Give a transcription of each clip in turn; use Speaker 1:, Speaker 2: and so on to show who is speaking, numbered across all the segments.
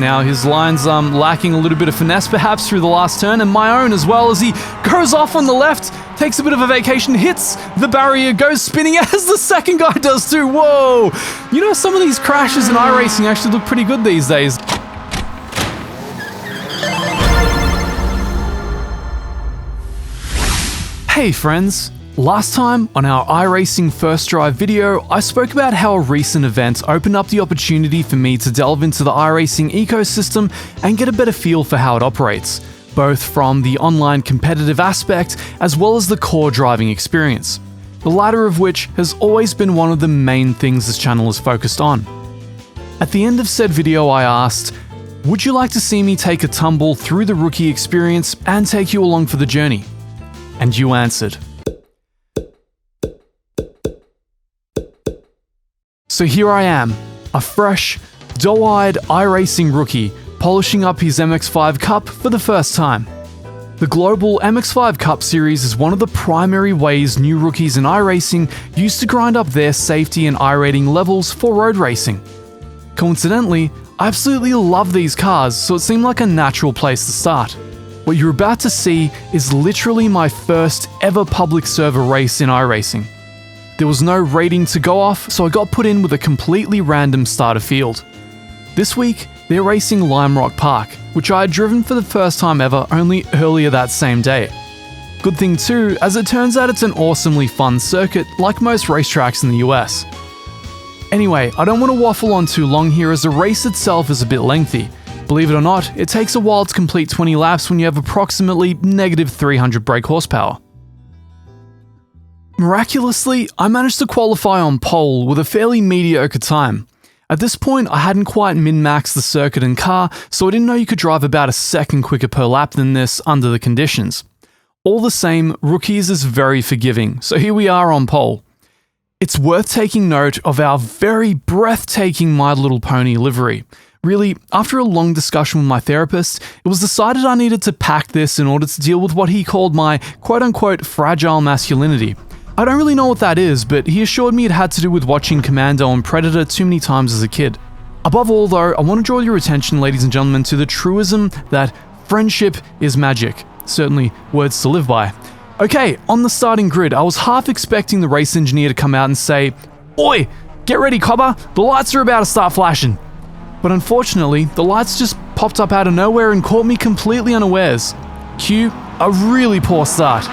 Speaker 1: Now his line's lacking a little bit of finesse perhaps through the last turn, and my own as well, as he goes off on the left, takes a bit of a vacation, hits the barrier, goes spinning as the second guy does too. Whoa! You know, some of these crashes in iRacing actually look pretty good these days. Hey friends! Last time on our iRacing first drive video, I spoke about how a recent event opened up the opportunity for me to delve into the iRacing ecosystem and get a better feel for how it operates, both from the online competitive aspect as well as the core driving experience, the latter of which has always been one of the main things this channel is focused on. At the end of said video I asked, would you like to see me take a tumble through the rookie experience and take you along for the journey? And you answered. So here I am, a fresh, doe-eyed iRacing rookie, polishing up his MX-5 Cup for the first time. The Global MX-5 Cup series is one of the primary ways new rookies in iRacing use to grind up their safety and iRating levels for road racing. Coincidentally, I absolutely love these cars, so it seemed like a natural place to start. What you're about to see is literally my first ever public server race in iRacing. There was no rating to go off, so I got put in with a completely random starter field. This week, they're racing Lime Rock Park, which I had driven for the first time ever only earlier that same day. Good thing too, as it turns out it's an awesomely fun circuit like most racetracks in the US. Anyway, I don't want to waffle on too long here as the race itself is a bit lengthy. Believe it or not, it takes a while to complete 20 laps when you have approximately negative 300 brake horsepower. Miraculously, I managed to qualify on pole with a fairly mediocre time. At this point, I hadn't quite min-maxed the circuit and car, so I didn't know you could drive about a second quicker per lap than this under the conditions. All the same, rookies is very forgiving, so here we are on pole. It's worth taking note of our very breathtaking My Little Pony livery. Really, after a long discussion with my therapist, it was decided I needed to pack this in order to deal with what he called my quote-unquote fragile masculinity. I don't really know what that is, but he assured me it had to do with watching Commando and Predator too many times as a kid. Above all though, I want to draw your attention, ladies and gentlemen, to the truism that friendship is magic. Certainly words to live by. Okay, on the starting grid, I was half expecting the race engineer to come out and say, "Oi, get ready, cobber, the lights are about to start flashing." But unfortunately, the lights just popped up out of nowhere and caught me completely unawares. Cue a really poor start.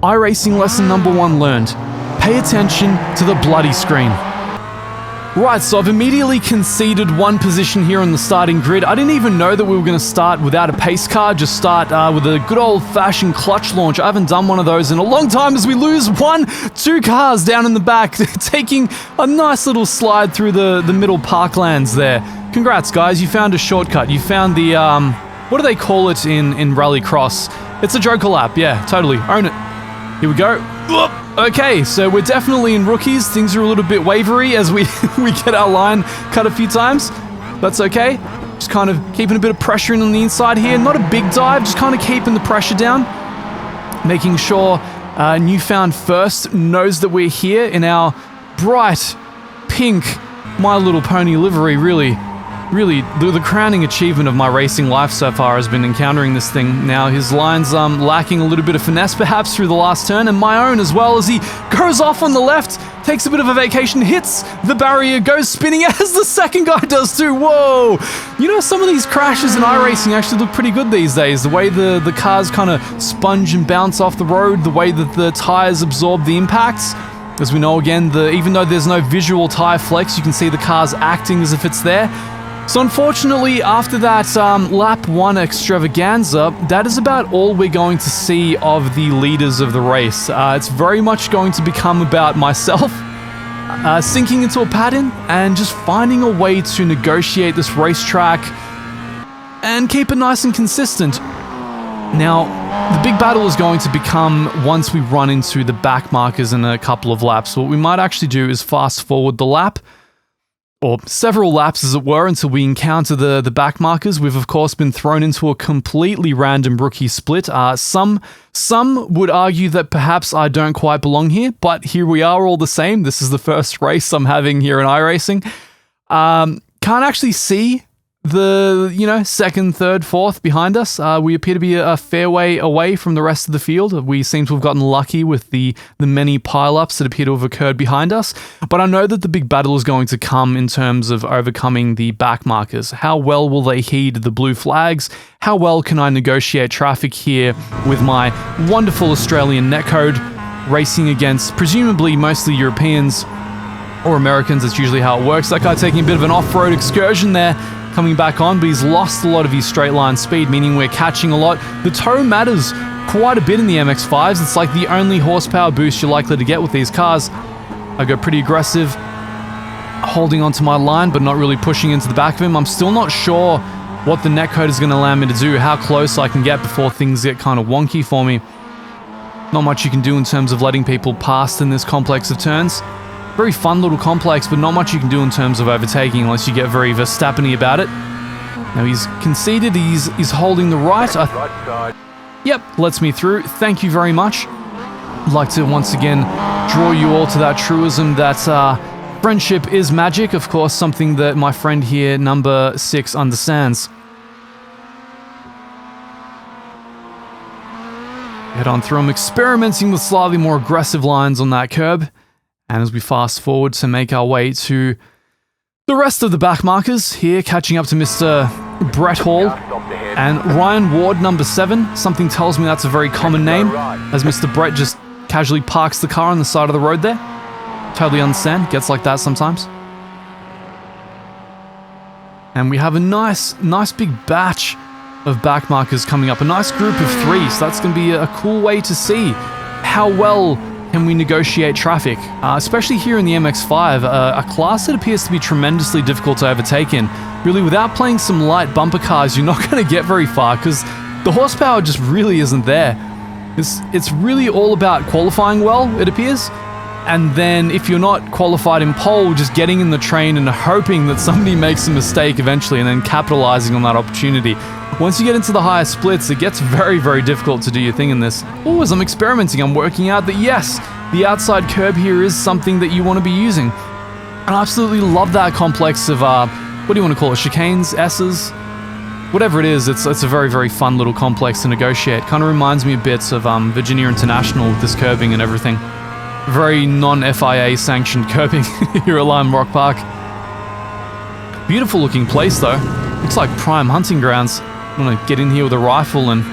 Speaker 1: iRacing lesson number 1 learned. Pay attention to the bloody screen. Right, so I've immediately conceded one position here on the starting grid. I didn't even know that we were going to start without a pace car, just start with a good old-fashioned clutch launch. I haven't done one of those in a long time as we lose 2 cars down in the back, taking a nice little slide through the middle parklands there. Congrats, guys, you found a shortcut. You found the, what do they call it in Rallycross? It's a Joker lap, yeah, totally, own it. Here we go. Okay, so we're definitely in rookies. Things are a little bit wavery as we get our line cut a few times. That's okay. Just kind of keeping a bit of pressure in on the inside here. Not a big dive, just kind of keeping the pressure down. Making sure Newfound First knows that we're here in our bright pink My Little Pony livery. Really, the crowning achievement of my racing life so far has been encountering this thing. Now his line's lacking a little bit of finesse perhaps through the last turn, and my own as well, as he goes off on the left, takes a bit of a vacation, hits the barrier, goes spinning as the second guy does too. Whoa! You know, some of these crashes in iRacing actually look pretty good these days. The way the cars kind of sponge and bounce off the road, the way that the tires absorb the impacts. As we know again, even though there's no visual tire flex, you can see the cars acting as if it's there. So unfortunately, after that lap 1 extravaganza, that is about all we're going to see of the leaders of the race. It's very much going to become about myself, sinking into a pattern and just finding a way to negotiate this racetrack and keep it nice and consistent. Now, the big battle is going to become once we run into the back markers in a couple of laps. What we might actually do is fast forward the lap, or several laps as it were, until we encounter the back markers. We've of course been thrown into a completely random rookie split. Some would argue that perhaps I don't quite belong here, but here we are all the same. This is the first race I'm having here in iRacing. Can't actually see the second, third, fourth behind us. We appear to be a fair way away from the rest of the field. We seem to have gotten lucky with the many pile-ups that appear to have occurred behind us. But I know that the big battle is going to come in terms of overcoming the back markers. How well will they heed the blue flags? How well can I negotiate traffic here with my wonderful Australian netcode, racing against presumably mostly Europeans or Americans? That's usually how it works. That guy taking a bit of an off-road excursion there, coming back on, but he's lost a lot of his straight line speed, meaning we're catching a lot. The tow matters quite a bit in the MX-5s. It's like the only horsepower boost you're likely to get with these cars. I go pretty aggressive, holding onto my line, but not really pushing into the back of him. I'm still not sure what the netcode is going to allow me to do, how close I can get before things get kind of wonky for me. Not much you can do in terms of letting people past in this complex of turns. Very fun little complex, but not much you can do in terms of overtaking unless you get very Verstappen-y about it. Now he's conceded, he's holding the right. Yep, lets me through. Thank you very much. I'd like to once again draw you all to that truism that friendship is magic. Of course, something that my friend here, number 6, understands. Head on through. I'm experimenting with slightly more aggressive lines on that curb. And as we fast forward to make our way to the rest of the back markers, here catching up to Mr. Brett Hall and Ryan Ward, number 7. Something tells me that's a very common name, as Mr. Brett just casually parks the car on the side of the road there. Totally understand, gets like that sometimes. And we have a nice big batch of back markers coming up, a nice group of 3, so that's going to be a cool way to see how well can we negotiate traffic, especially here in the MX-5, a class that appears to be tremendously difficult to overtake in. Really, without playing some light bumper cars, you're not going to get very far because the horsepower just really isn't there. It's really all about qualifying well, it appears, and then if you're not qualified in pole, just getting in the train and hoping that somebody makes a mistake eventually and then capitalizing on that opportunity. Once you get into the higher splits, it gets very, very difficult to do your thing in this. Oh, as I'm experimenting, I'm working out that yes, the outside curb here is something that you want to be using. And I absolutely love that complex of, what do you want to call it, chicanes, S's? Whatever it is, it's a very, very fun little complex to negotiate. Kind of reminds me a bit of Virginia International with this curbing and everything. Very non-FIA sanctioned curbing here at Lime Rock Park. Beautiful looking place though. Looks like prime hunting grounds. I'm gonna get in here with a rifle and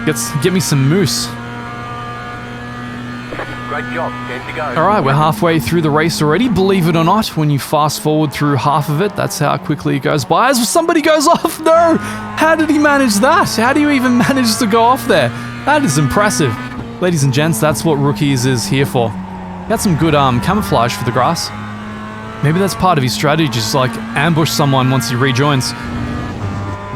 Speaker 1: get me some moose.
Speaker 2: Great job, time to go.
Speaker 1: Alright, we're halfway through the race already. Believe it or not, when you fast forward through half of it, that's how quickly it goes by. As somebody goes off, no! How did he manage that? How do you even manage to go off there? That is impressive. Ladies and gents, that's what Rookies is here for. He had some good camouflage for the grass. Maybe that's part of his strategy, just like ambush someone once he rejoins.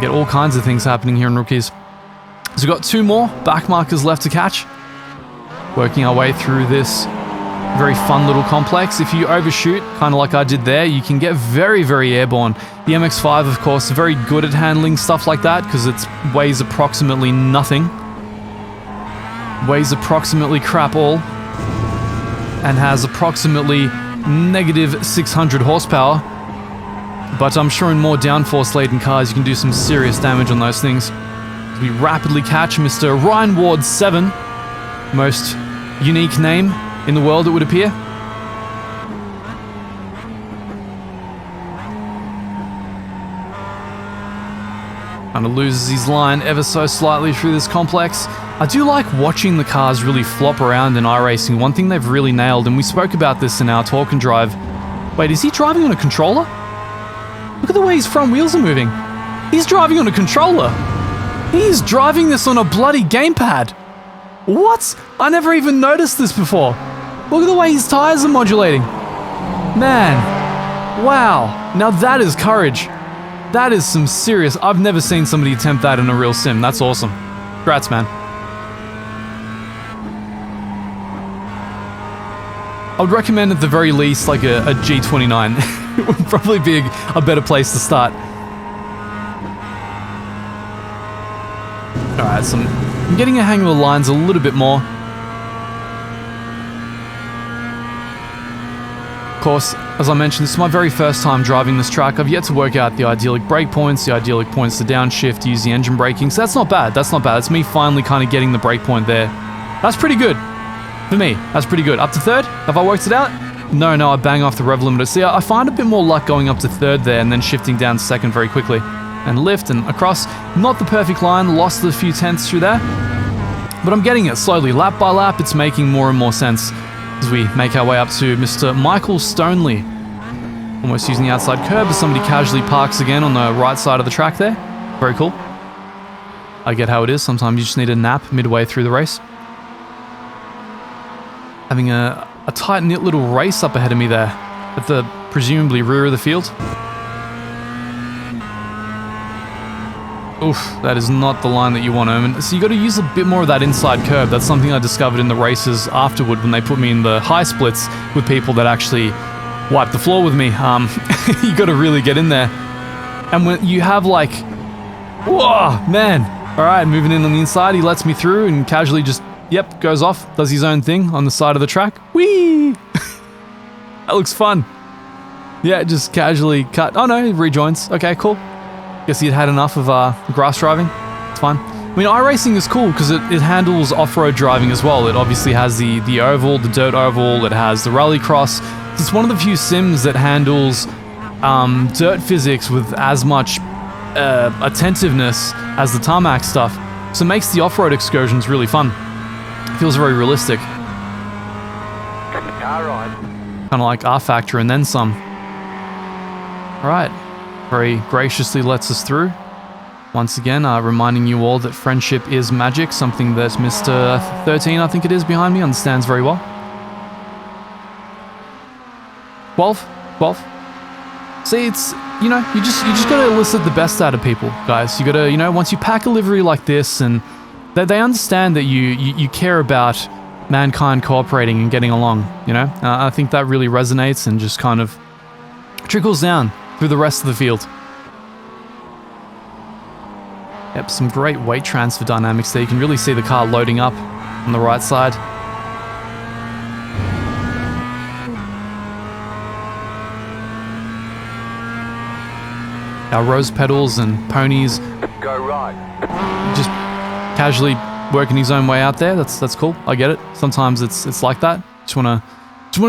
Speaker 1: Get all kinds of things happening here in Rookies. So we've got 2 more back markers left to catch. Working our way through this very fun little complex. If you overshoot, kind of like I did there, you can get very, very airborne. The MX-5, of course, is very good at handling stuff like that because it weighs approximately nothing. Weighs approximately crap all. And has approximately negative 600 horsepower. But I'm sure in more downforce-laden cars, you can do some serious damage on those things. We rapidly catch Mr. Ryan Ward 7. Most unique name in the world, it would appear. Kind of loses his line ever so slightly through this complex. I do like watching the cars really flop around in iRacing. One thing they've really nailed, and we spoke about this in our talk and drive. Wait, is he driving on a controller? Look at the way his front wheels are moving. He's driving on a controller. He's driving this on a bloody gamepad. What? I never even noticed this before. Look at the way his tires are modulating. Man. Wow. Now that is courage. That is some serious... I've never seen somebody attempt that in a real sim. That's awesome. Congrats, man. I would recommend at the very least like a G29. It would probably be a better place to start. Alright, so I'm getting a hang of the lines a little bit more. course, as I mentioned, this is my very first time driving this track. I've yet to work out the idyllic brake points, the idyllic points to downshift, use the engine braking, so that's not bad, that's not bad. It's me finally kind of getting the brake point there. That's pretty good. For me, that's pretty good. Up to third? Have I worked it out? No, I bang off the rev limiter. See, I find a bit more luck going up to third there and then shifting down to second very quickly. And lift and across. Not the perfect line, lost a few tenths through there. But I'm getting it slowly, lap by lap, it's making more and more sense as we make our way up to Mr. Michael Stoneley. Almost using the outside curb as somebody casually parks again on the right side of the track there. Very cool. I get how it is, sometimes you just need a nap midway through the race. Having a tight-knit little race up ahead of me there at the presumably rear of the field. Oof, that is not the line that you want, Erman. So you got to use a bit more of that inside curb. That's something I discovered in the races afterward when they put me in the high splits with people that actually wiped the floor with me. You got to really get in there. And when you have like, whoa, man. All right, moving in on the inside, he lets me through and casually just, yep, goes off, does his own thing on the side of the track. Whee! That looks fun. Yeah, just casually cut. Oh no, he rejoins. Okay, cool. Guess he'd had enough of grass driving. It's fine. I mean, iRacing is cool because it handles off-road driving as well. It obviously has the oval, the dirt oval. It has the rallycross. It's one of the few sims that handles dirt physics with as much attentiveness as the tarmac stuff. So it makes the off-road excursions really fun. It feels very realistic. Kind of like R Factor and then some. All right. Very graciously lets us through. Once again, reminding you all that friendship is magic, something that Mr. 13, I think it is, behind me, understands very well. 12? See, it's, you know, you just gotta elicit the best out of people, guys. You gotta, you know, once you pack a livery like this, and they understand that you care about mankind cooperating and getting along, you know? I think that really resonates and just kind of trickles down through the rest of the field. Yep, some great weight transfer dynamics there. You can really see the car loading up on the right side. Our rose petals and ponies. Go right. Just casually working his own way out there. That's cool. I get it. Sometimes it's like that. Just wanna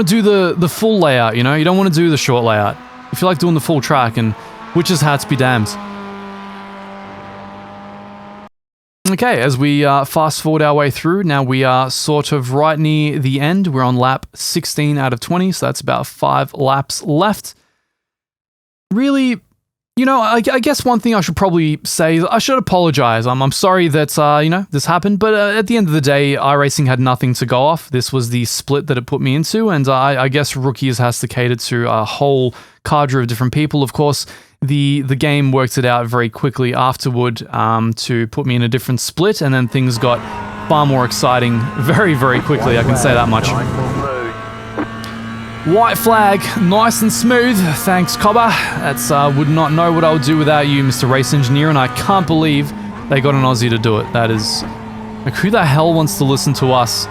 Speaker 1: do the full layout, you know? You don't want to do the short layout. If you like doing the full track, and witches' hats be damned. Okay, as we fast forward our way through, now we are sort of right near the end. We're on lap 16 out of 20, so that's about 5 laps left. Really, you know, I guess one thing I should probably say is I should apologize. I'm sorry that, you know, this happened, but at the end of the day, iRacing had nothing to go off. This was the split that it put me into, and I guess Rookies has to cater to a whole cadre of different people. Of course, the game worked it out very quickly afterward to put me in a different split, and then things got far more exciting very, very quickly, I can say that much. White flag, nice and smooth. Thanks, Cobber. That's would not know what I would do without you, Mr. Race Engineer, and I can't believe they got an Aussie to do it. That is... like, who the hell wants to listen to us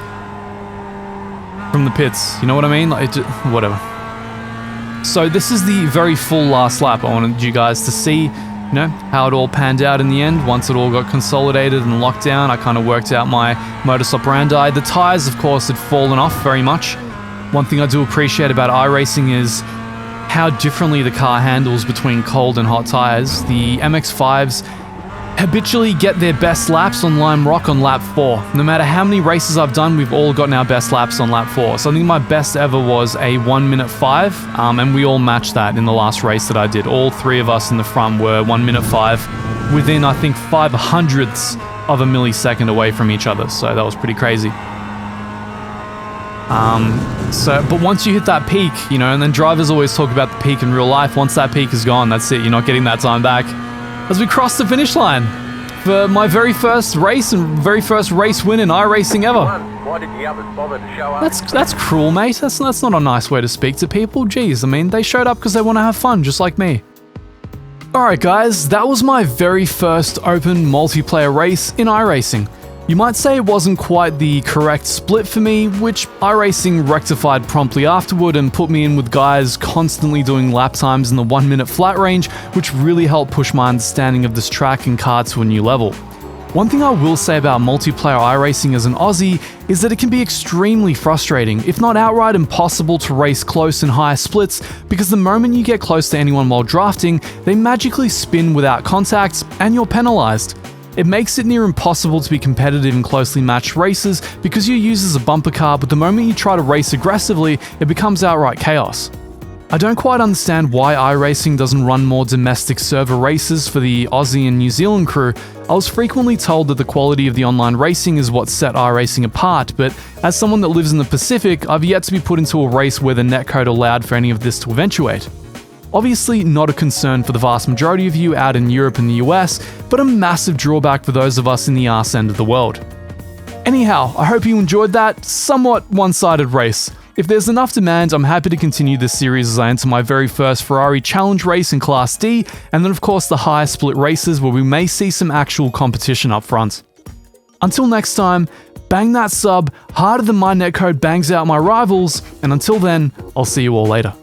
Speaker 1: from the pits? You know what I mean? Like, whatever. So this is the very full last lap. I wanted you guys to see, you know, how it all panned out in the end. Once it all got consolidated and locked down, I kind of worked out my modus operandi. The tires, of course, had fallen off very much. One thing I do appreciate about iRacing is how differently the car handles between cold and hot tires. The MX-5s habitually get their best laps on Lime Rock on lap 4. No matter how many races I've done, we've all gotten our best laps on lap 4. So I think my best ever was a 1:05, and we all matched that in the last race that I did. All three of us in the front were 1:05, within, I think, 500ths of a millisecond away from each other. So that was pretty crazy. But once you hit that peak, you know, and then drivers always talk about the peak in real life. Once that peak is gone, that's it. You're not getting that time back. As we cross the finish line for my very first race and very first race win in iRacing ever.
Speaker 2: Why did the others bother to show up?
Speaker 1: That's cruel, mate. That's not a nice way to speak to people. Jeez, I mean, they showed up because they want to have fun, just like me. Alright guys, that was my very first open multiplayer race in iRacing. You might say it wasn't quite the correct split for me, which iRacing rectified promptly afterward and put me in with guys constantly doing lap times in the 1 minute flat range, which really helped push my understanding of this track and car to a new level. One thing I will say about multiplayer iRacing as an Aussie is that it can be extremely frustrating, if not outright impossible to race close in high splits, because the moment you get close to anyone while drafting, they magically spin without contact and you're penalised. It makes it near impossible to be competitive in closely matched races because your user's a bumper car, but the moment you try to race aggressively, it becomes outright chaos. I don't quite understand why iRacing doesn't run more domestic server races for the Aussie and New Zealand crew. I was frequently told that the quality of the online racing is what set iRacing apart, but as someone that lives in the Pacific, I've yet to be put into a race where the netcode allowed for any of this to eventuate. Obviously not a concern for the vast majority of you out in Europe and the US, but a massive drawback for those of us in the arse end of the world. Anyhow, I hope you enjoyed that somewhat one-sided race. If there's enough demand, I'm happy to continue this series as I enter my very first Ferrari Challenge race in Class D, and then of course the higher split races where we may see some actual competition up front. Until next time, bang that sub harder than my netcode bangs out my rivals, and until then, I'll see you all later.